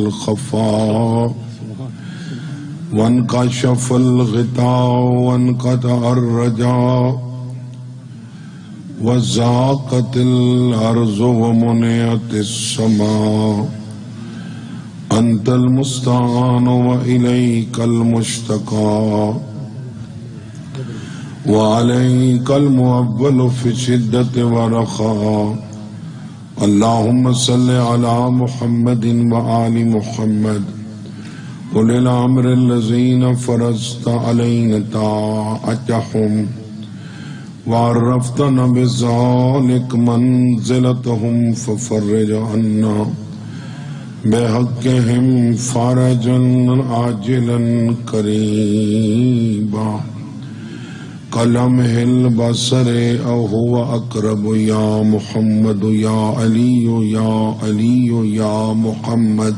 الخفاء وانكشف الغطاء وانقطع الرجاء وزاقت الأرض ومنعت السماء أنت المستعان وإليك المشتكى وعليك المؤول في شدة ورخاء اللهم صل على محمد وآل محمد أولي الأمر الذين فرضت علينا طاعتهم وعرفتنا بذلك منزلتهم ففرج عنا بحقهم فرجا عاجلا قريبا كلمح البصر أو هو أقرب يا محمد يا علي يا علي يا محمد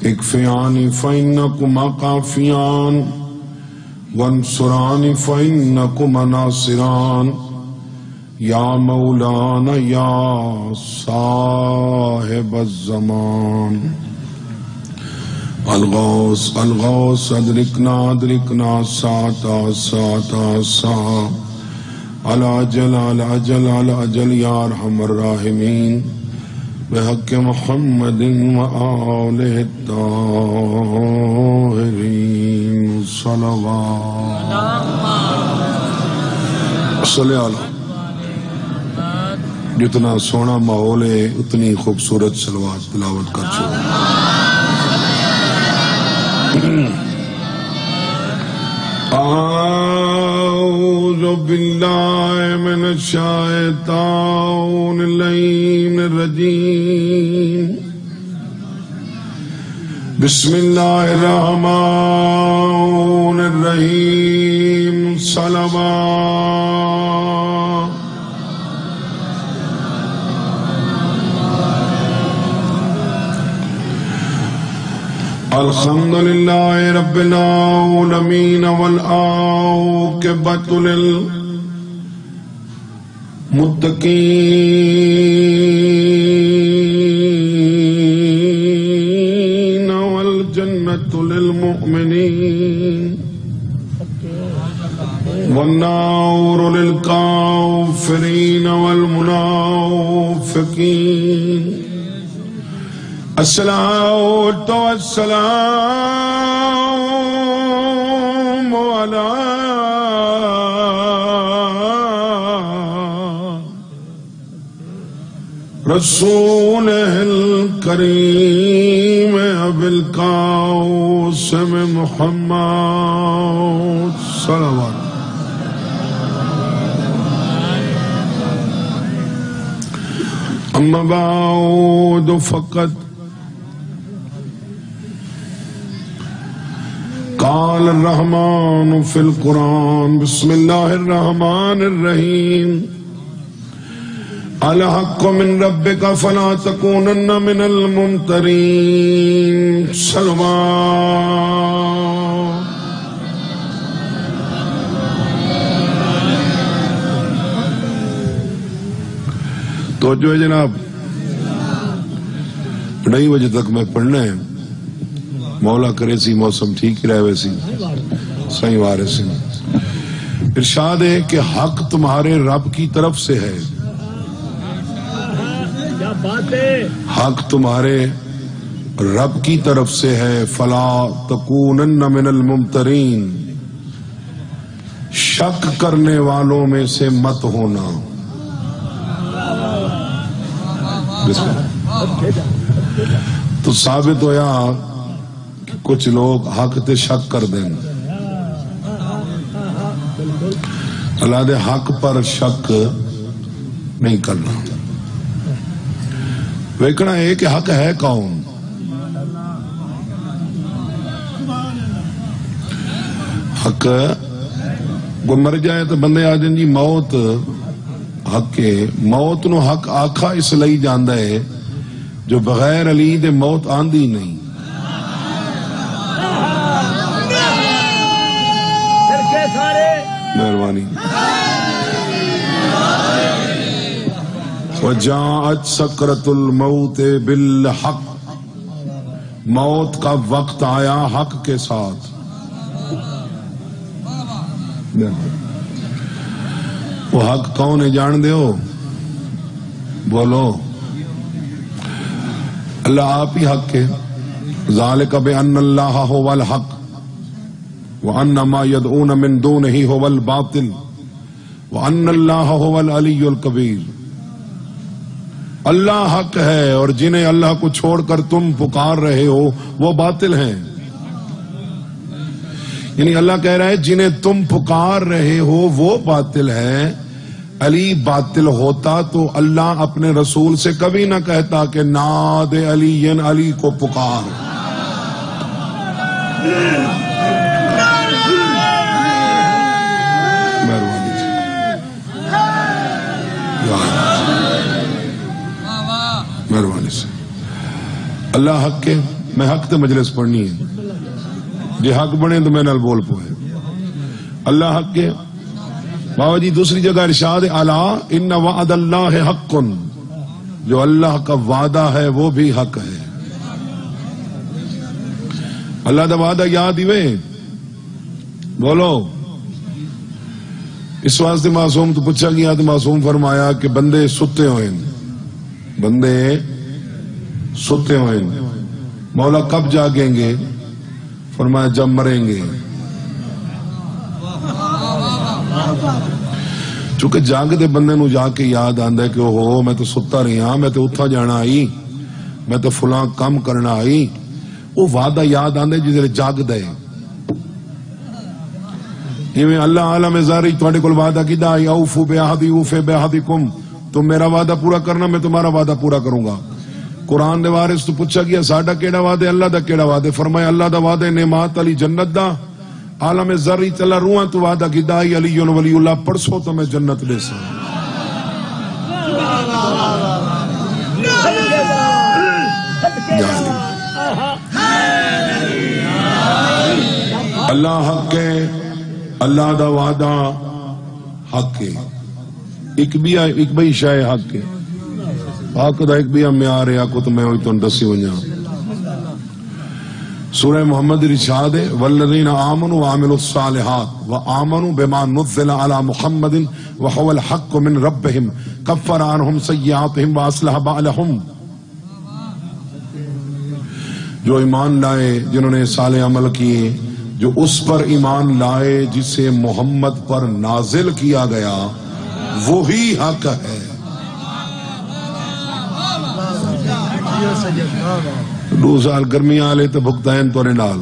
اكفياني فإنكما كافيان وانصراني فإنكما ناصران يا مولانا يا صاحب الزمان الغوث الغوث أدركنا أدركنا ساعة ساعة ساعة العجل العجل العجل يا أرحم الراحمين بحق محمد وآله الطاهرين صلوات صلی اللہ. جتنا سونا ماحول ہے اتنی خوبصورت صلوات تلاوت کر چھوڑ. اعوذ باللہ من الشیطان اللعین الرجیم بسم اللہ الرحمن الرحیم صلوات. الحمد للہ رب العالمین والعاقبۃ للمتقین والجنۃ للمؤمنین والنار للکافرین والمنافقین. الصلاة والسلام على رسوله الكريم أبي القاسم محمد صلوات. أما بعد فقد قال الرحمن في القرآن بسم الله الرحمن الرحيم الحق من ربك فلا تكونن من الممترين صلوات. تو جو ہے جناب 2:30 بجے تک میں پڑھنا ہے. مولا کرے سی موسم ٹھیک ہی رہے ویسی صحیح وارے سے. ارشاد ہے کہ حق تمہارے رب کی طرف سے ہے. حق تمہارے رب کی طرف سے ہے. فلا تکونن من الممترین شک کرنے والوں میں سے مت ہونا. تو ثابت ہویا کچھ لوگ حق تے شک کر دیں. اللہ دے حق پر شک نہیں کرنا. ویکھنا ہے کہ حق ہے کون. حق وہ مر جائے تو بندے آ جائیں جی موت حق ہے. موت نو حق آکھا اس لئی جاندہ ہے جو بغیر علی دے موت آندی نہیں. مہربانی. وجاءت سکرۃ الموت بالحق موت کا وقت آیا حق کے ساتھ. وہ حق کون ہے جان دے ہو؟ بولو. اللہ آپ ہی حق ہے. ذالک بأن اللہ هو الحق وأن ما يدعون من دونه هو الباطل وأن اللہ هو العلی الکبیر. اللہ حق ہے اور جنہیں اللہ کو چھوڑ کر تم پکار رہے ہو وہ باطل ہیں. یعنی اللہ کہہ رہا ہے جنہیں تم پکار رہے ہو وہ باطل ہیں. علی باطل ہوتا تو اللہ اپنے رسول سے کبھی نہ کہتا کہ ناد علی علی کو پکار. مہربانی سے اللہ حق کے میں حق تے مجلس پڑھنی ہے جی حق بنے تو میں نال بول پوئے. اللہ حق کے بابا جی دوسری جگہ ارشاد الا ان وعد اللہ حق. جو اللہ کا وعدہ ہے وہ بھی حق ہے. اللہ دا وعدہ یاد ہی وے بولو. اس واسطے معصوم تو پوچھا گیا تو معصوم فرمایا کہ بندے ستے ہوئے بندے ستے ہوئے مولا کب جاگیں گے؟ فرمایا جب مریں گے. چونکہ جاگ دے بندے نو جا کے یاد آندا ہے کہ اوہو میں تو ستا رہی ہاں، میں تو اتھا جانا آئی، میں تو فلاں کام کرنا آئی. وہ وعدہ یاد آندا ہے جسے جاگ دے. ایویں اللہ عالم زاری تواڈے کول وعدہ کیتا ہے اوفو بعہدی اوفی بعہدکم. تم میرا وعدہ پورا کرنا میں تمہارا وعدہ پورا کروں گا. قرآن دے وارث تو پوچھا گیا ساڈا کیڑا وعدہ اللہ دا کیڑا وعدہ؟ فرمایا اللہ دا وعدہ نعمات علی جنت دا. عالم ذری چلا روحاں تو وعدہ کیتا ہے علی ولی اللہ پرسوں تو میں جنت دے سا. اللہ حق ہے، اللہ دا وعدہ حق ہے. ایک بھی شاہ حق ہے. حق دا ایک بھی معیار ہے کو تو میں ہوئی تو دسی ونجا. سورہ محمد ارشاد ہے والذین آمنوا وعملوا الصالحات وآمنوا بما نزل على محمد وهو الحق من ربهم کفر عنہم سیئاتہم واصلح بالہم. جو ایمان لائے، جنہوں نے صالح عمل کیے، جو اس پر ایمان لائے جسے محمد پر نازل کیا گیا وہی حق ہے. 2 سال گرمی آلے تو بھگتائن تورے نال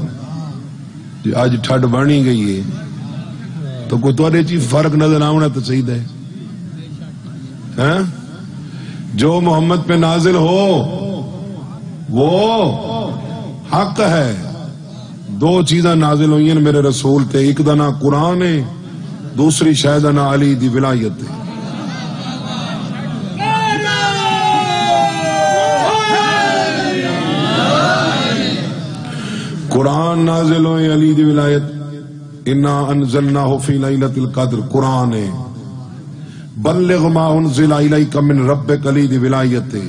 جی آج ٹھڈ بانی گئی ہے تو کوئی تورے چی فرق نظر آونا تو صحیح دے. جو محمد پہ نازل ہو وہ حق ہے. 2 چیزاں نازل ہوئی ہیں میرے رسول تے، ایک دا نا قرآن ہے، دوسری شاید نا علی دی ولایت ہے. قرآن نازل ہوئے علی دی ولایت. انا انزلناہ فی لیلۃ القدر قرآن ہے. بلغ ما انزل الیک من ربک علی دی ولایت ہے.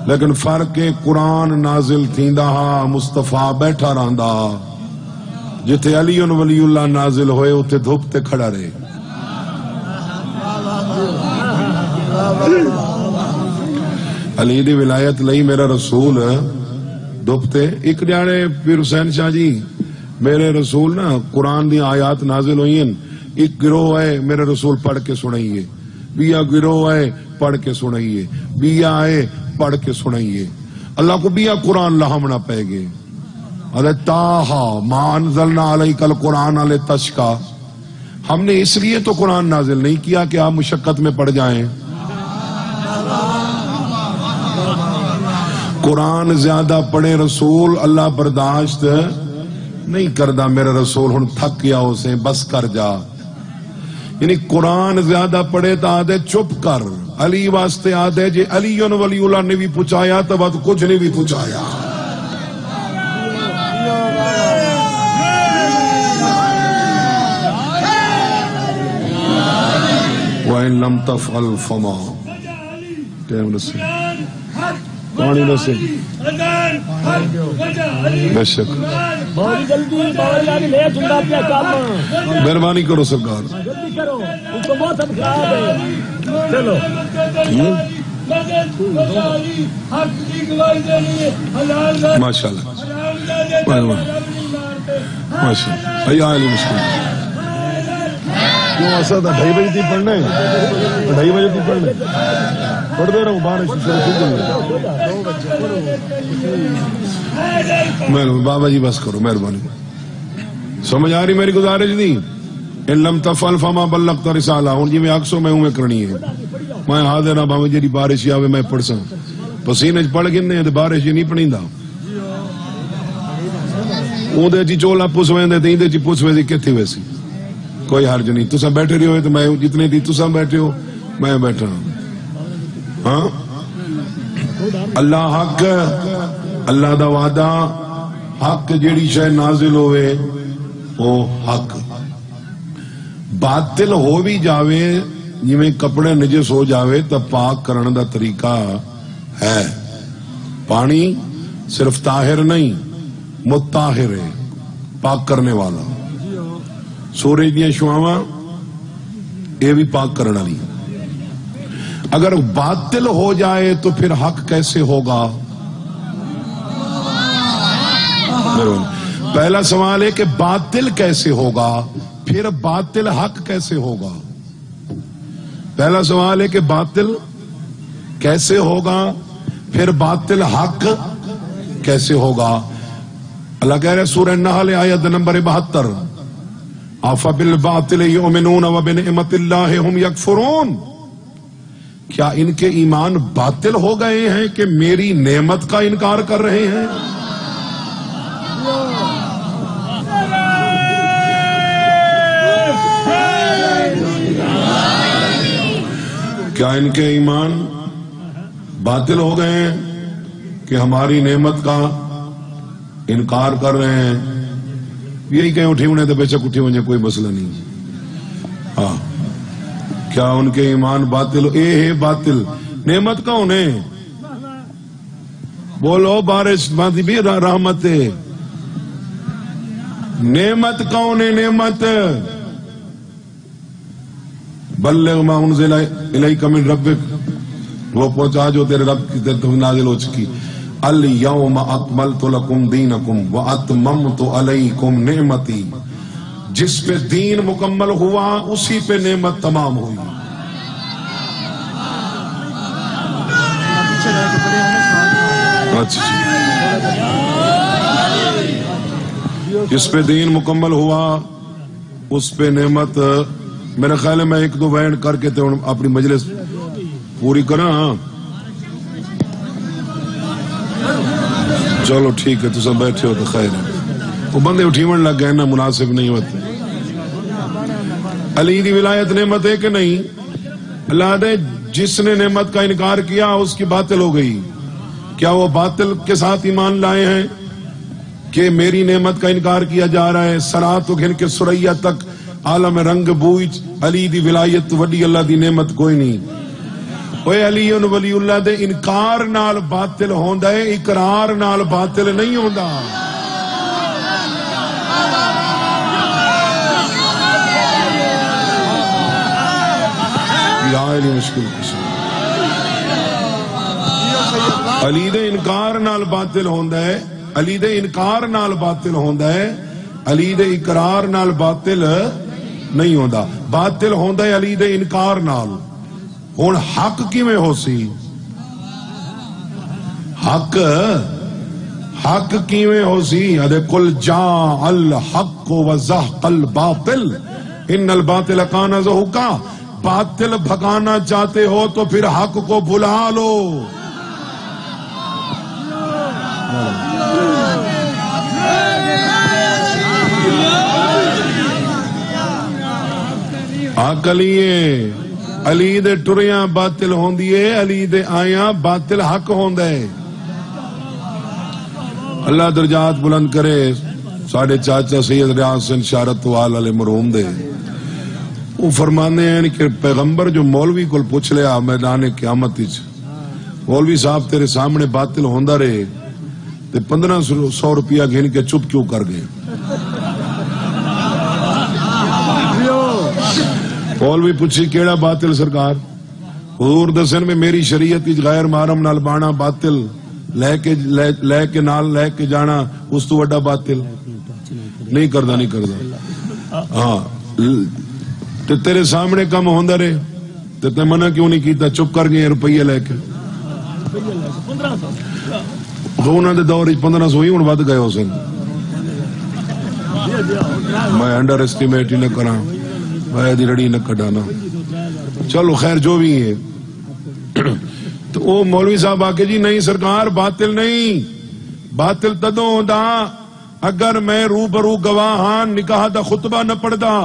لیکن فرق ہے قرآن نازل تھیندا ہا مصطفیٰ بیٹھا رہندا، جتھے علی ولی اللہ نازل ہوئے اتھے دھوپ تے کھڑا رہے. علی دی ولایت لئی میرا رسول دھوپتے. ایک جانے پیر حسین شاہ جی میرے رسول نا قرآن دی آیات نازل ہوئی ہیں، ایک گروہ ہے میرے رسول پڑھ کے سنائیے، بیا گروہ ہے پڑھ کے سنائیے، بیا ہے پڑھ کے سنائیے. اللہ کو بیا قرآن لہمنا پہ گے. تاہا ما انزلنا علیک القرآن لتشقی. ہم نے اس لیے تو قرآن نازل نہیں کیا کہ آپ مشقت میں پڑ جائیں. قرآن زیادہ پڑھے رسول اللہ برداشت نہیں کردا. میرا رسول ہن تھک گیا اسے بس کر جا. یعنی قرآن زیادہ پڑھے تو آدھے چپ کر. علی واسطے آدھے جی علی ولی اللہ نے بھی پوچھایا تو بات کچھ نہیں بھی پوچھایا. وَإِن لَمْ تَفْعَلْ فَمَا پانی دسے بے شک مہربانی کرو سرکار چلو ماشاء اللہ ماشاء اللہ مشکل کیوں ایسا تھا 2:30 بجے تھی پڑھنا ہے 2:30 بجے تھی پڑھنا ہے پڑھتے رہو بارش بابا جی بس کرو مہربانی سمجھ آ رہی میری گزارش نہیں ان لم تفعل فما بلغت رسالہ ہوں جی میں اکسو میں ہوں کرنی ہے میں حاضر ہاں بابا جی بارش آوے میں پڑھ سا پسینے پڑھ گنے تو بارش نہیں پڑھی اندر چی چولا پس ویندے تے اندے چی پس ویندے کتھی ویسی کوئی حرج نہیں تسا بیٹھے رہے ہوئے تو میں جتنے دی تسا بیٹھے ہو میں بیٹھا ہوں ہاں اللہ حق اللہ دا وعدہ حق جیڑی شے نازل ہوئے وہ حق باطل ہو بھی جاوے جی میں کپڑے نجس ہو جاوے تو پاک کرنے دا طریقہ ہے پانی صرف طاہر نہیں متطہر ہے پاک کرنے والا سورج دیا شعاواں یہ بھی پاک کرنے والی اگر باطل ہو جائے تو پھر حق کیسے ہوگا پہلا سوال ہے کہ باطل کیسے ہوگا پھر باطل حق کیسے ہوگا پہلا سوال ہے کہ باطل کیسے ہوگا پھر باطل حق کیسے ہوگا اللہ کہہ رہے سورہ النحل آیت نمبر 72 افبالباطل یؤمنون وبنعمت اللہ ہم یکفرون کیا ان کے ایمان باطل ہو گئے ہیں کہ میری نعمت کا انکار کر رہے ہیں کیا ان کے ایمان باطل ہو گئے ہیں کہ ہماری نعمت کا انکار کر رہے ہیں یہی کہیں اٹھی ہونے تو بے شک اٹھی ہونے کوئی مسئلہ نہیں ہاں کیا ان کے ایمان باطل اے ہے باطل نعمت کون ہے بولو بارش باندھی بھی رحمت ہے نعمت کون ہے نعمت بلغ ما انزل الیک من ربک وہ پہنچا جو تیرے رب کی طرف نازل ہو چکی الیوم اکملت لکم دینکم واتممت علیکم نعمتی جس پہ دین مکمل ہوا اسی پہ نعمت تمام ہوئی اچھا جس پہ دین مکمل ہوا اس پہ نعمت میرا خیال ہے میں 1-2 بیان کر کے تو اپنی مجلس پوری کرا چلو ٹھیک ہے تو سب بیٹھے ہو تو خیر ہے وہ بندے اٹھیون لگ گئے نا مناسب نہیں ہوتے علی دی ولایت نعمت ہے کہ نہیں اللہ نے جس نے نعمت کا انکار کیا اس کی باطل ہو گئی کیا وہ باطل کے ساتھ ایمان لائے ہیں کہ میری نعمت کا انکار کیا جا رہا ہے سرات و گھن کے سریا تک عالم رنگ بوئچ علی دی ولایت وڈی اللہ دی نعمت کوئی نہیں اوے علی ولی اللہ دے انکار نال باطل ہوندا ہے اقرار نال باطل نہیں ہوندا یا علی مشکل کچھ علی دے انکار نال باطل ہوندا ہے علی دے انکار نال باطل ہوندا ہے علی دے اقرار نال باطل نہیں ہوندا باطل ہوندا ہے علی دے انکار نال ہن حق کیویں ہو سی حق کیویں ہو سی ادے قل جاء الحق وزهق الباطل ان الباطل کان زهوقا باطل بھگانا چاہتے ہو تو پھر حق کو بلا لو علی دے ٹریاں باطل ہوندی ہے علی دے آیاں باطل حق ہوندا ہے اللہ درجات بلند کرے ساڑھے چاچا سید ریاض حسین شارت وال علیہ مرحوم دے وہ فرمانے ہیں کہ پیغمبر جو مولوی کو پوچھ لیا میدان قیامت مولوی صاحب تیرے سامنے باطل ہوندا رہے تے 1500 روپیہ گھن کے چپ کیوں کر گئے؟ مولوی پوچھی کیڑا باطل سرکار؟ حضور دسن میں میری شریعت غیر محرم نال بانا باطل، لے کے جانا اس تو وڈا باطل نہیں کردا ہاں تے تیرے سامنے کم ہوندا رہے تے منع کیوں نہیں کیتا؟ چپ کر گئے روپیے لے کے دونوں دے دور 1500 ہی ہوں ود گئے ہو سن. میں انڈر اسٹیمیٹ ہی نہ کرا، میں دی رڑی نہ کڈانا. چلو خیر جو بھی ہے. تو وہ مولوی صاحب آکے جی نہیں سرکار باطل نہیں، باطل تدوں ہوندا اگر میں روبرو گواہ ہاں نکاح دا خطبہ نہ پڑھدا.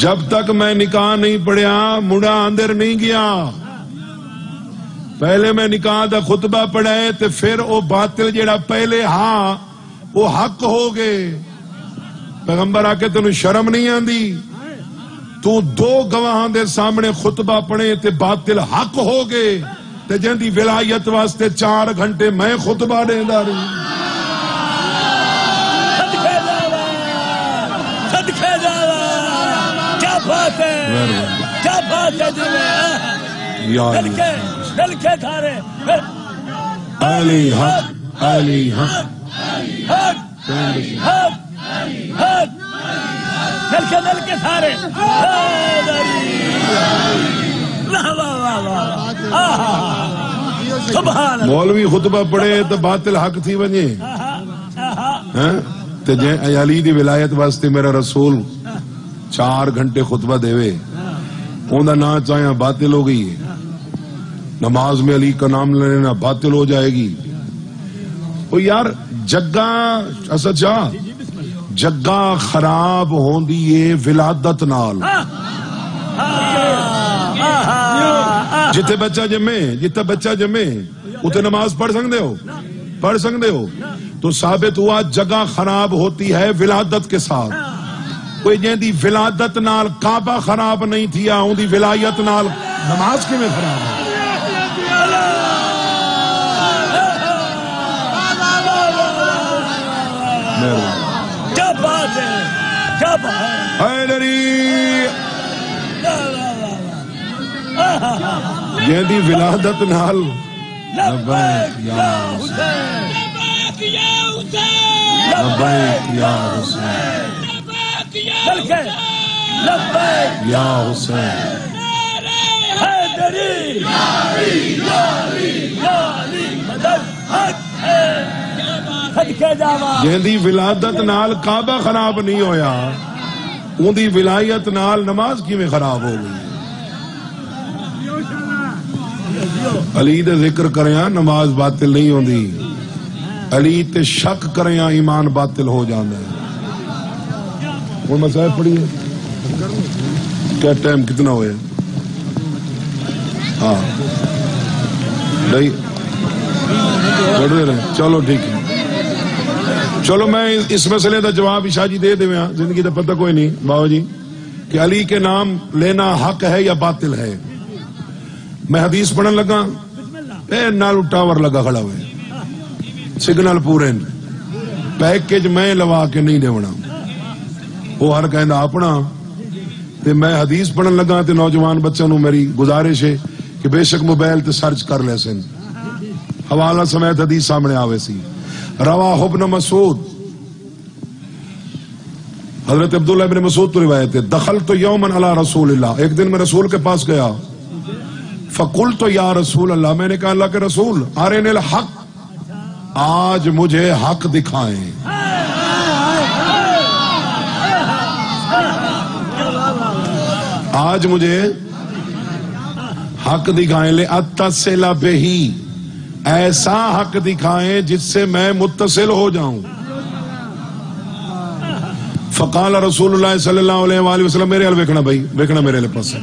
جب تک میں نکاح نہیں پڑھیا مڑا اندر نہیں گیا. پہلے میں نکاح دا خطبہ پڑھے تے پھر او باطل جیڑا پہلے ہاں وہ حق ہو گئے. پیغمبر آ کے تینوں شرم نہیں آندی؟ تو 2 گواہاں دے سامنے خطبہ پڑھے تے باطل حق ہو گئے تے جن دی ولایت واسطے 4 گھنٹے میں خطبہ دیندا رہی. صدقے جاوا کیا بات ہے، کیا بات ہے جی. دل کے کھارے علی حق علی حق دل کے سارے مولوی خطبہ پڑھے تو باطل حق تھی ونجے تے جے علی دی ولایت واسطے میرا رسول 4 گھنٹے خطبہ دے اوندا نا چاہیاں باطل ہو گئی. نماز میں علی کا نام لینا باطل ہو جائے گی. او یار جگہ سچا جگہ خراب ہوندی ہے ولادت نال. جتے بچہ جمے اتنے نماز پڑھ سکتے ہو تو ثابت ہوا جگہ خراب ہوتی ہے ولادت کے ساتھ. کوئی جیندی ولادت نال کعبہ خراب نہیں تھیا ان دی ولایت نال نماز کی میں خراب ہے. کیا بات ہے، کیا بات ہے. جیندی ولادت نال لبیک یا حسین لبیک یا حسین یا حسین جیندی ولادت نال کعبہ خراب نہیں ہویا ان دی ولایت نال نماز کی میں خراب ہو گئی. علی دے ذکر کریاں نماز باطل نہیں ہوندی، علی تے شک کریاں ایمان باطل ہو جاندے. وہ مسائل پڑھی ہے کیا ٹائم کتنا ہوئے؟ ہاں نہیں پڑھ رہے ہیں. چلو ٹھیک ہے. چلو میں اس مسئلے دا جواب عشاء جی دے دیا. زندگی دا پتہ کوئی نہیں بابا جی کہ علی کے نام لینا حق ہے یا باطل ہے. میں حدیث پڑھن لگا اے نالو ٹاور لگا کھڑا ہوئے سگنل پورے پیکج میں لوا کے نہیں دیونا. وہ ہر کہندا اپنا تے میں حدیث پڑھن لگا تے نوجوان بچوں نو میری گزارش ہے کہ بے شک موبائل تے سرچ کر لے سن حوالہ سمیت حدیث سامنے آوے سی. رواہ ابن مسعود حضرت عبداللہ ابن مسعود تو روایت ہے دخلت یوما علی رسول اللہ، ایک دن میں رسول کے پاس گیا. فقلت یا رسول اللہ، میں نے کہا اللہ کے رسول ارین الحق، آج مجھے حق دکھائیں. آج مجھے حق دکھائیں. لے اتصل بہی، ایسا حق دکھائیں جس سے میں متصل ہو جاؤں. فقال رسول اللہ صلی اللہ علیہ وآلہ وسلم، میرے حل ویکھنا بھائی، ویکھنا میرے لئے پاس ہے.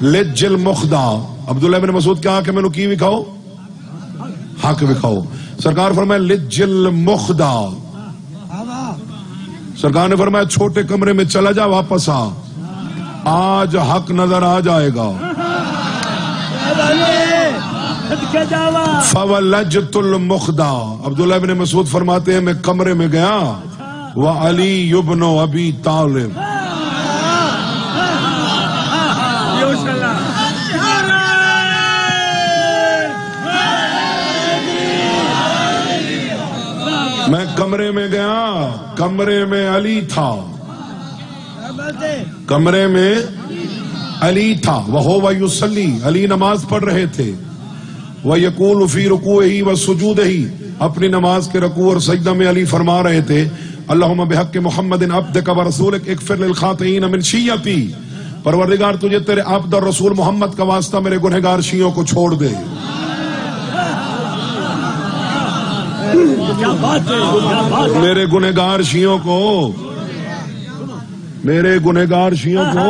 لجل مخدا، عبداللہ بن مسعود کہا کہ میں نو کی وکھاؤ؟ حق وکھاؤ. سرکار فرمایا لجل مخدا، سرکار نے فرمایا چھوٹے کمرے میں چلا جا واپس آ. آج حق نظر آ جائے گا. فَوَلَّجْتُ الْمُخْدَى. عبداللہ ابن مسعود فرماتے ہیں میں کمرے میں گیا وَعَلِيُّ بْنُ أَبِي طَالِبٍ. میں کمرے میں گیا, کمرے میں علی تھا, کمرے میں علی تھا. وَهُوَ يُصَلِّي. علی نماز پڑھ رہے تھے. وَيَقُولُ فِي رُكُوعِهِ وَسُجُودِهِ. اپنی نماز کے رکوع اور سجدہ میں علی فرما رہے تھے اللہم بحق محمد عبدک ورسولک اغفر للخاطئین من شیعتی. پروردگار تجھے تیرے عبد اور رسول محمد کا واسطہ میرے گنہگار شیعوں کو چھوڑ دے. میرے گنہگار شیعوں کو, میرے گنہگار شیعوں کو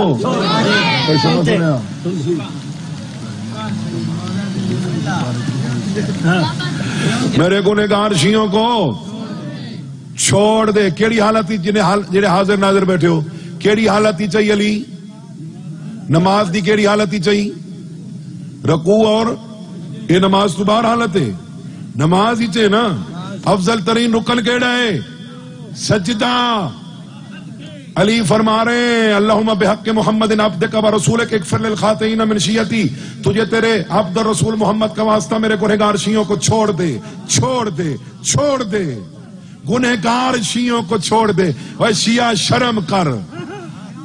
میرے گنہگار شیعوں کو چھوڑ دے. کیڑی حالت جنہیں حاضر ناظر بیٹھے ہو, کیڑی حالت ہی چاہیے علی نماز دی, کیڑی حالت ہی چاہیے رکوع اور یہ نماز تو بار حالت ہے, نماز ہی چاہیے نا. افضل ترین رکن کیڑا ہے سجدہ. علی فرما رہے ہیں اللہم بحق محمد عبدک ورسولک اغفر للخاطئین من شیعتی. تجھے تیرے عبد اور رسول محمد کا واسطہ میرے گنہگار شیعوں کو چھوڑ دے, چھوڑ دے, چھوڑ دے. گنہگار شیعوں کو چھوڑ دے. اے شیعہ شرم کر.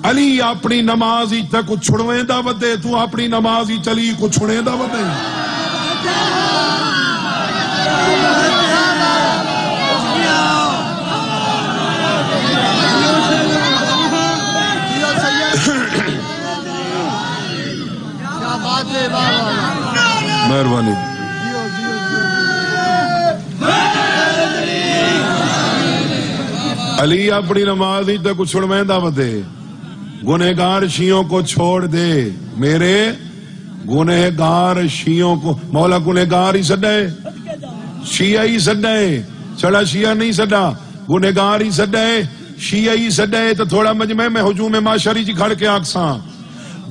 علی اپنی نماز ہی تک چھڑویں دا ودے, تو اپنی نماز ہی چلی کو چھڑیں دا ودے. مہربانی. علی اپنی نماز ہی تک چھڑویں دا ودے. گنہگار شیعوں کو چھوڑ دے, میرے گنہگار شیعوں کو. مولا گنہگار ہی سڈے, شیعہ ہی سڈے, چڑا شیعہ نہیں سڈا, گنہگار ہی سڈے, شیعہ ہی سڈے. تو تھوڑا مجمع میں ہجوم معاشری جی کھڑ کے آکساں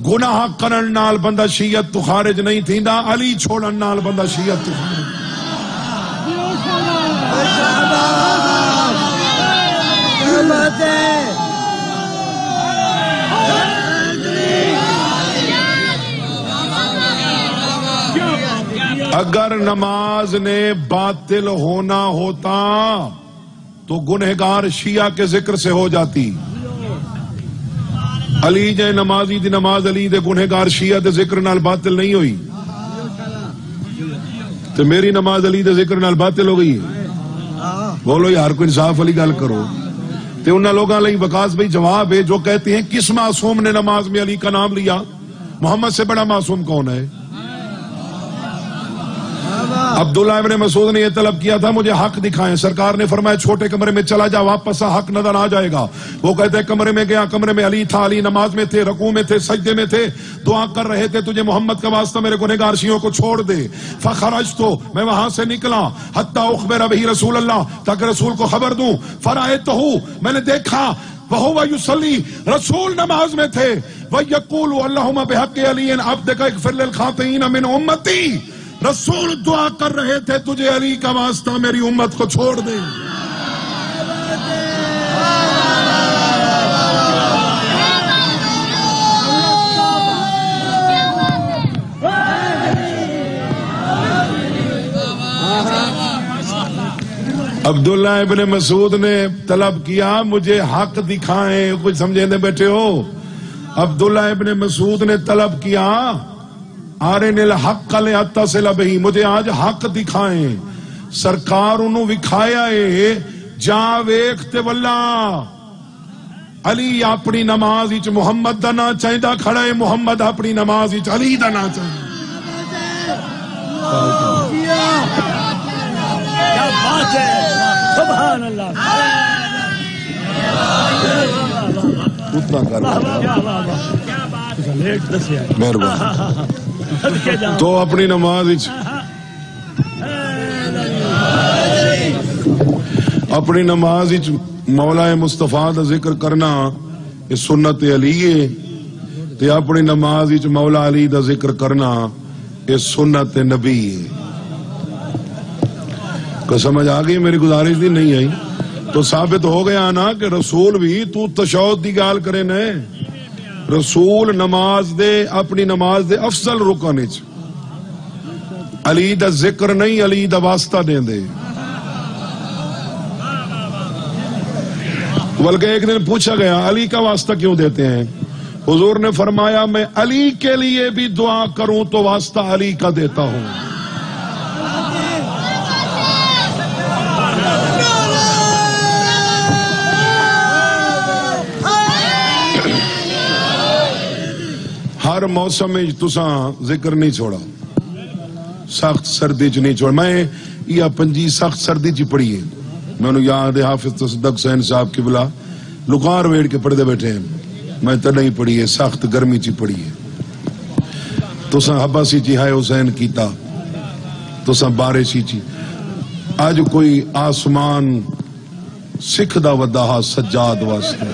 گناہ کرن نال بندہ شیعت تو خارج نہیں تھیندا, علی چھوڑن نال بندہ شیعت تو خارج. اگر نماز نے باطل ہونا ہوتا تو گنہگار شیعہ کے ذکر سے ہو جاتی. علی جے نمازی دی نماز علی دے گنہگار شیعہ دے ذکر نال باطل نہیں ہوئی, تو میری نماز علی دے ذکر نال باطل ہو گئی. بولو یار کوئی انصاف والی گل کرو. تے انہاں لوگاں لئی وکاس بھائی جواب ہے جو کہتے ہیں کس معصوم نے نماز میں علی کا نام لیا؟ محمد سے بڑا معصوم کون ہے؟ عبداللہ ابن مسعود نے یہ طلب کیا تھا مجھے حق دکھائیں. سرکار نے فرمایا چھوٹے کمرے میں چلا جا, واپس حق نظر آ جائے گا. وہ کہتے ہیں کمرے میں گیا, کمرے میں علی تھا, علی نماز میں تھے, رکوع میں تھے, سجدے میں تھے, دعا کر رہے تھے تجھے محمد کا واسطہ میرے گنہگار شیعوں کو چھوڑ دے. فخرجت, میں وہاں سے نکلا, حتی اخبر بہ رسول اللہ, تاکہ رسول کو خبر دوں. فرأیتہ, میں نے دیکھا, وہو یصلی, رسول نماز میں تھے. ویقول اللہم بحق علی عبدک اغفر للخاطئین من امتی, رسول دعا کر رہے تھے تجھے علی کا واسطہ میری امت کو چھوڑ دے. عبداللہ ابن مسعود نے طلب کیا مجھے حق دکھائیں. کچھ سمجھے دے بیٹھے ہو؟ عبداللہ ابن مسعود نے طلب کیا آرن الحق لأتصل بہ, مجھے آج حق دکھائیں. سرکار انہوں وکھایا ہے, جا ویکھتے واللہ علی اپنی نماز وچ محمد دا نا چاہیدا کھڑا ہے, محمد اپنی نماز وچ علی دا نا چاہیدا. کیا بات ہے, سبحان اللہ. اتنا کر مہربانی. تو اپنی نماز مولا مصطفیٰ دا ذکر کرنا یہ سنت علی ہے. تے اپنی نماز وچ مولا علی دا ذکر کرنا یہ سنت نبی ہے. کو سمجھ آ گئی میری گزارش دی نہیں آئی تو ثابت ہو گیا نا کہ رسول بھی تو تشہد دی گال کرے نے. رسول نماز دے اپنی نماز دے افضل رکن وچ علی دا ذکر نہیں علی دا واسطہ دین دے. بلکہ ایک دن پوچھا گیا علی کا واسطہ کیوں دیتے ہیں؟ حضور نے فرمایا میں علی کے لیے بھی دعا کروں تو واسطہ علی کا دیتا ہوں. ہر موسم میں تساں ذکر نہیں چھوڑا, سخت سردی چ نہیں چھوڑا. میں یہ پنجی سخت سردی چ پڑھی ہے, میں نے یاد ہے حافظ تصدق حسین صاحب کی بلا لکار ویڑ کے پڑھتے بیٹھے ہیں. میں تو نہیں پڑھی ہے, سخت گرمی چ پڑھی ہے. تساں حباسی چی ہے حسین کیتا, تساں بارشی چی. آج کوئی آسمان سکھ دا ودا سجاد واسطے.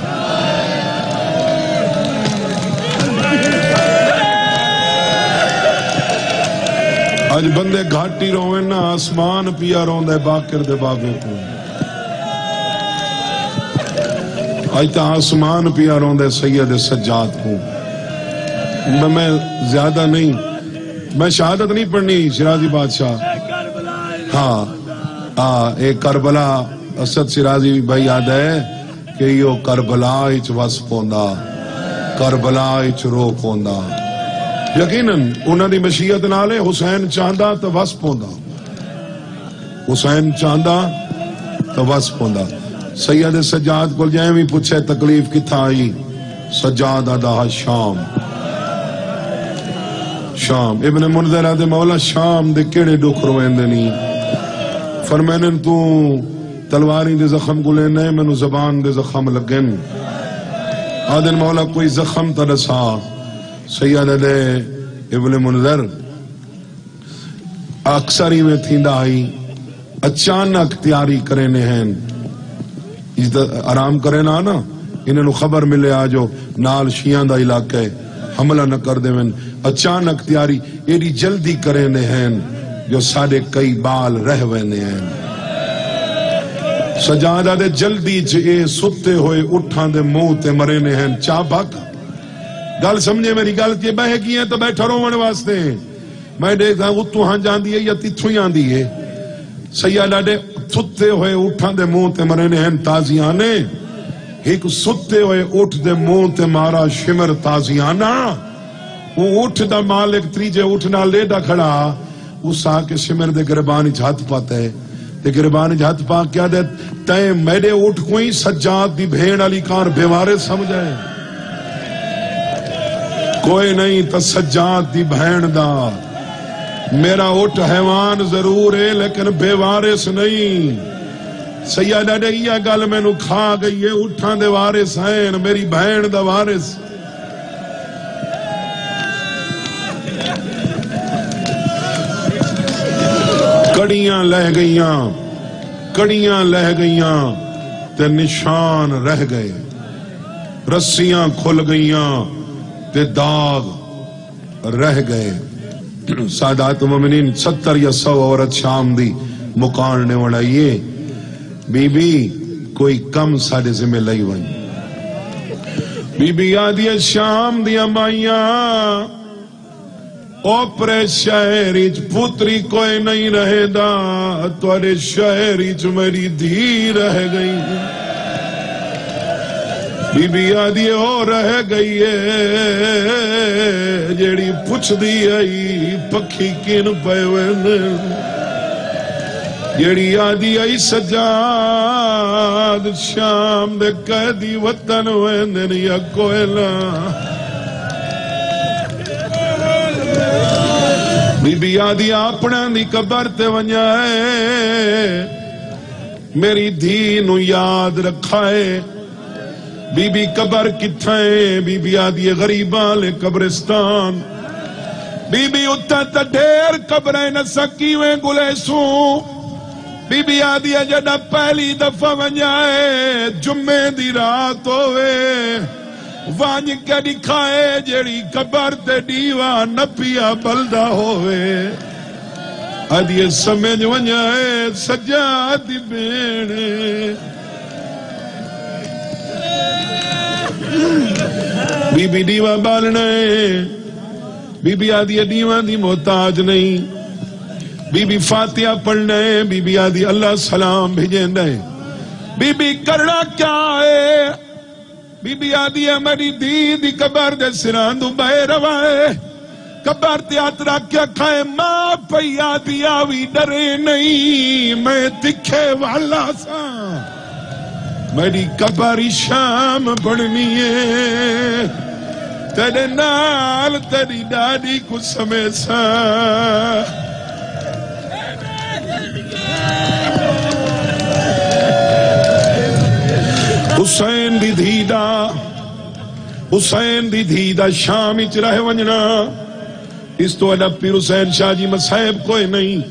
آج بندے گھاٹی روئے نا, آسمان پیا رون دے باکر دے بابے کو. آج تا آسمان پیا رون دے سید سجاد کو. میں زیادہ نہیں, میں شہادت نہیں پڑھنی شرازی بادشاہ. ہاں ایک کربلا اسد شرازی بھائی یاد ہے کہ یہ کربلا اچ وس پوندا, کربلا اچ رو پوندا. یقیناً انہوں نے مشیت نالے حسین چاہندہ تو وس پوندا, حسین چاہندہ تو وس پوندا. سید سجاد کو جائیں بھی پوچھے تکلیف کتھا آئی, سجاد آدھا شام. شام ابن منذر آدھے مولا شام دے کیڑے ڈکھ روئیں دے نہیں. فرمینن تو تلواری دے زخم کو لینے میں نو زبان دے زخم لگن. آدھن مولا کوئی زخم ترسا. سید دے ابن منذر اکثر ہی میں تھیندا آئی اچانک تیاری کرنے ہیں, آرام کرے نا انہوں نے خبر ملے آجو نال شیعہ دا علاقہ ہے حملہ نہ کر دے من. اچانک تیاری ایڈی جلدی کرنے ہیں جو ساڑھے کئی بال رہ وینے ہیں. سجادہ دے جلدی چے ستے ہوئے اٹھان دے منہ تے مرنے ہیں. چاہ بھاک گل سمجھے میری گل کی بہ کی ہیں تو بیٹھا رونے واسطے. میں دیکھتا ہوں اتو ہاں جان دیئے یا تیتھو ہی آن دیئے. سیادہ دے ستے ہوئے اٹھان دے منہ تے مرنے ہیں تازیانے. ایک ستے ہوئے اٹھ دے منہ تے مارا شمر تازیانا. وہ اٹھ دا مالک تریجے اٹھنا لیڈا کھڑا, اس آ کے شمر دے گربانی جھات پاتا ہے. دے گربانی جھات پا کیا دے تائیں میڈے اٹھ کوئی سجاد دی بھین علی کار بیوارے سمجھائے. کوئی نہیں تا سجاد دی بھین دا. میرا اٹھ حیوان ضرور ہے لیکن بے وارث نہیں. سیدہ نے یہ گل میں نو کھا گئی ہے, اٹھان دے وارث ہیں میری بہن دا وارث. کڑیاں لہ گئیاں, کڑیاں لہ گئیاں تے نشان رہ گئے. رسیاں کھل گئیاں تے داغ رہ گئے. سادات مومنین 70 یا 100 عورت شام دی مکاننے وڑائیے. بی بی کوئی کم ساڑے ذمہ لئی وائیں. بی بی آدھی شام دیا مائیاں اوپرے شہریچ پتری کوئی نہیں رہے دا, توڑے شہریچ میری دھی رہ گئی. بی بی آدھی او رہ گئی ہے جیڑی پچھ دی آئی پکھی کین پے وین. جیڑی آدھی آئی سجاد شام دے قیدی وطن وین یا کوئلہ. بی بی آدھی اپنا دی قبر تے ونجائے میری دھی نو یاد رکھائے. بی بی قبر کتھائے؟ بی بی آدھی غریباں لے قبرستان. بی بی اتھا تا ڈھیر قبریں نہ سکیویں گلے سوں. بی بی آدھی جڑا پہلی دفعہ ونجائے جمعے دی رات ہوئے وانج کے دکھائے جیڑی قبر تے دیوا نپیا بلدہ ہوئے ادھیے سمجھ ونجائے سجاد بینے بی بی دیوا بالنا ہے بی بی آدھی دیوا دی محتاج نہیں بی بی فاتحہ پڑھنا ہے بی بی آدھی اللہ سلام بھیجیں ہے بی بی کرنا کیا ہے بی بی آدھی ہے میری دی قبر دے سراندو بے روائے قبر تے ہاتھ رکھ کے کھائے ماں پئی آدھی آوی ڈرے نہیں میں تکھے والا سا میری قبر شام پڑھنی ہے تیرے نال تیری ڈاڈی کو سمیسا حسین دی دھیدہ شام اچ رہ ونجنا اس تو ادب پیر حسین شاہ جی مسائب کوئی نہیں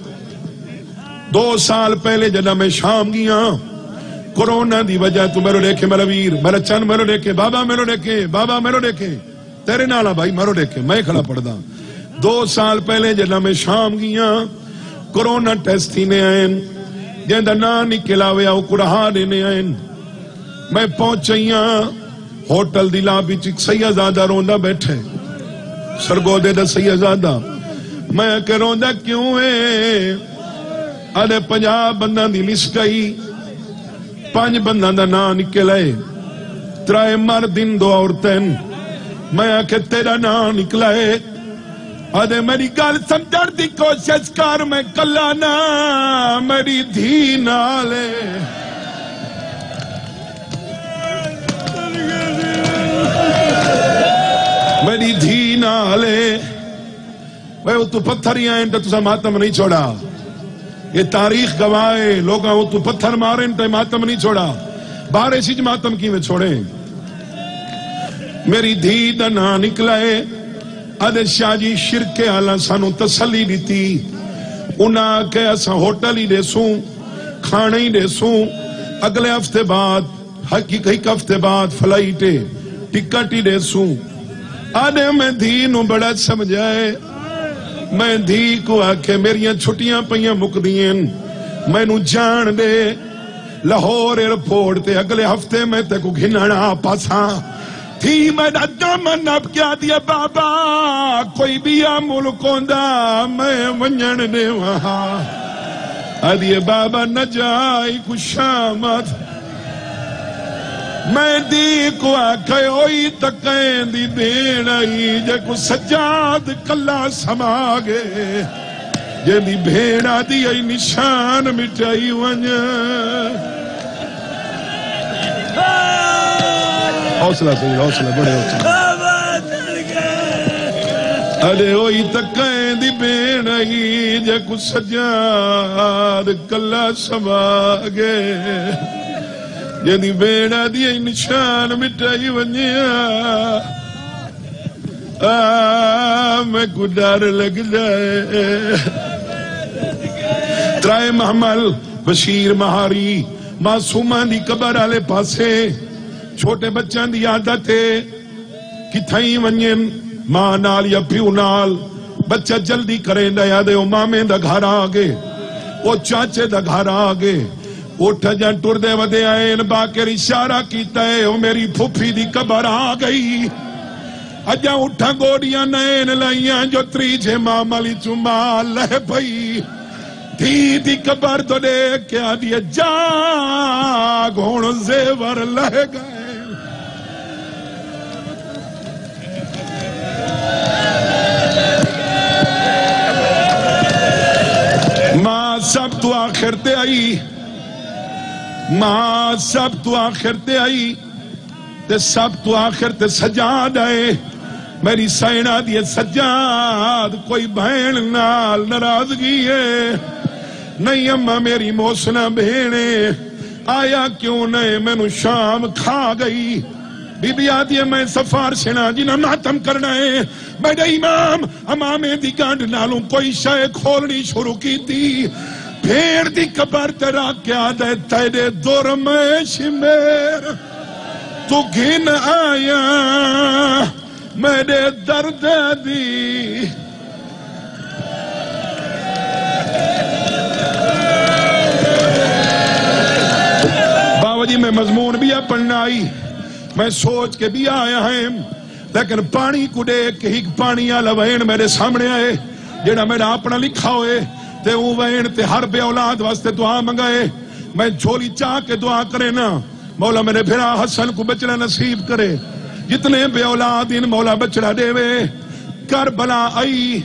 2 سال پہلے جدہ میں شام گیا کورونا دی وجہ تو میرے دیکھے میرا ویر میرا چند میرے دیکھے بابا میرے دیکھے تیرے نالا بھائی میرے دیکھے میں کھڑا پڑھ دا 2 سال پہلے جدہ میں شام گیا کورونا ٹیسٹ ہی نے آئین جہاں نا نکلا ہویا وہ کڑہا دینے آئین میں پہنچائیاں ہوٹل دی لابی چک سیدزادہ روندہ بیٹھے سرگودے دا سیدزادہ میں کہ روندہ کیوں ہے آدھے 50 بندان دی لسٹ گئی 5 بندان دا نا نکلائے 3 مردین 2 عورتیں میں کہ تیرا نا نکلائے آدھے میری گال سمجھر دی کوشش کر میں کلا نا میری دھی نالے میری دھی نالے وہ تو پتھر ہی آئیں تو تسا ماتم نہیں چھوڑا یہ تاریخ گواہ لوگاں وہ تو پتھر ماریں تو ماتم نہیں چھوڑا بارے سیج ماتم کی میں چھوڑیں میری دھی دا نا نکلائے آدھے شاہ جی شرک آلہ سانو تسلی دیتی انہاں کہ اسا ہوٹل ہی دے سوں کھانے ہی دے سوں اگلے ہفتے بعد ایک ہفتے بعد فلائٹے ٹکٹ ہی دے سوں آدھے میں دھی نو بڑا سمجھائے میں دھی کو آکھے میریاں چھٹیاں پہیاں مک دیں میں نو جان دے لاہور ایئرپورٹ تے اگلے ہفتے میں تے کو گھنانا پاساں تھی میں دامن اب کیا دیا بابا کوئی بھی ملک ہوندا میں ونجن دے وہاں آدھیے بابا نہ جائی کو شامت میں دی کو آکھے ہوئی تکیں دی بھیڑائی جے کو سجاد کلا سماگے جے دی بھیڑا دی ای نشان مٹائی ونجا حوصلہ سید حوصلہ بڑے حوصلہ ارے ہوئی تکیں دی بھیڑائی جے کو سجاد کلا سماگے جدی بیڑا دیا نشان مٹائی ونیا میں کو ڈر لگ جائے 3 محمل بشیر مہاری معصومان دی قبر آلے پاسے چھوٹے بچان دی عادت ہے کتھائیں ونین ماں نال یا پیو نال بچہ جلدی کریں دا یادے او مامیں دا گھر آگے او چاچے دا گھر آگے اٹھا جان ٹر دے ودے آئین باکر اشارہ کیتا ہے او میری پھوپھی دی قبر آ گئی اجا اٹھا گوڑیاں نین لائیاں جو 3 ماملی چمال لہ پئی تھی دی قبر تو دیکھ کے آدھیا جاگ ہون زیور لہ گئے ماں سب تو آخر تے آئی ماں سب تو آخر تے آئی تے سب تو آخر تے سجاد آئے میری سائنہ دیئے سجاد کوئی بہن نال ناراضگی ہے نہیں اممہ میری موسنہ بہنے آیا کیوں نہیں میں نو شام کھا گئی بی بی آدھی ہے میں سفار شنا جنہ ماتم کرنا ہے میرے امام امامے دی گانڈ نالوں کوئی شے کھولنی شروع کی تھی پھیر دی قبر تیرا کیا دے تیرے دور میں شمیر تو گھن آیا میرے درد دی بابا جی میں مضمون بھی پڑھنا آئی میں سوچ کے بھی آیا ہیں لیکن پانی کو دیکھ کے ہی پانی آلا وین میرے سامنے آئے جیڑا میرا اپنا لکھا ہوئے تے وہ وین تے ہر بے اولاد واسطے دعا منگائے میں جھولی چاہ کے دعا کرے نا مولا میرے بھرا حسن کو بچڑا نصیب کرے جتنے بے اولاد ان مولا بچڑا دے وے کربلا آئی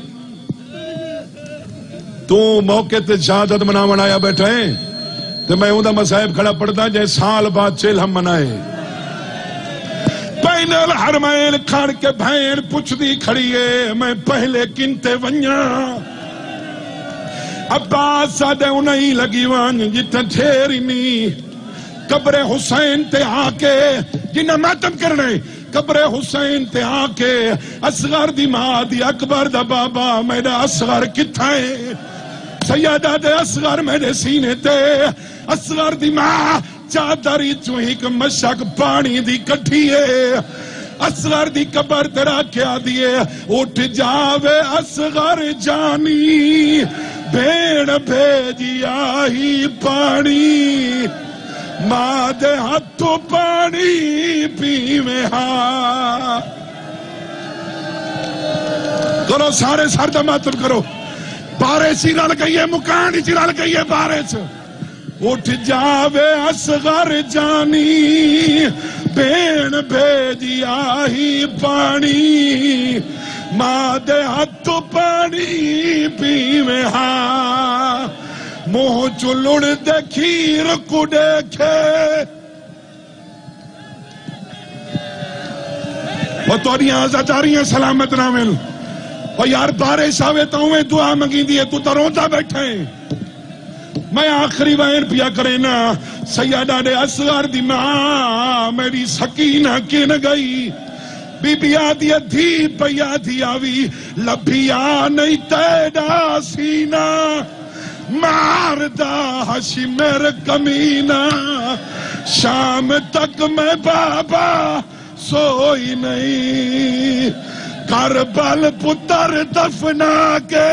تو موقع تے شہادت مناون آیا بیٹھا ہے تو میں اندہ مسائب کھڑا پڑتا جائے سال بعد چیل ہم منائے بین الحرمین کھڑ کے بھین پچھ دی کھڑیے میں پہلے کنتے ونیا عباس سادے انہیں لگی وان جتا ٹھیری نہیں قبر حسین تے آکے جنہ ماتم کرنے قبر حسین تے آکے اصغر دی ماں دی اکبر دا بابا میرا اصغر کتھائے سیدہ دے اصغر میرے سینے تے اصغر دی ماں چادری چوہی کا مشک پانی دی کٹھیے اصغر دی قبر تیرا کیا دیے اٹھ جاوے اصغر جانی بھیڑ بھیجی آہی پانی ماں دے ہاتھوں پانی پیویں ہاں کرو سارے سردہ ماتم کرو بارے سی رل گئی مکانی سی رل گئی بارے سے اٹھ جاوے اصغر جانی بین بھیجی آہی پانی ماں دے ہاتھوں پانی پیویں ہاں موہ چلڑ دے کھیر کو دیکھے وہ توڑیاں آزا چاریاں سلامت نامل اور یار بارش آوے تو میں دعا مگی دیئے تو تروتا بیٹھے میں آخری وائن پیا کرے نا سیدہ دے اصغر دی ماں میری سکینہ کن گئی بی بی آدھی ادھی پی آدھی آوی لبھیا نہیں تیڑا سینہ ماردہ ہشی میرے کمینہ شام تک میں بابا سوئی نہیں کربل پتر دفنا کے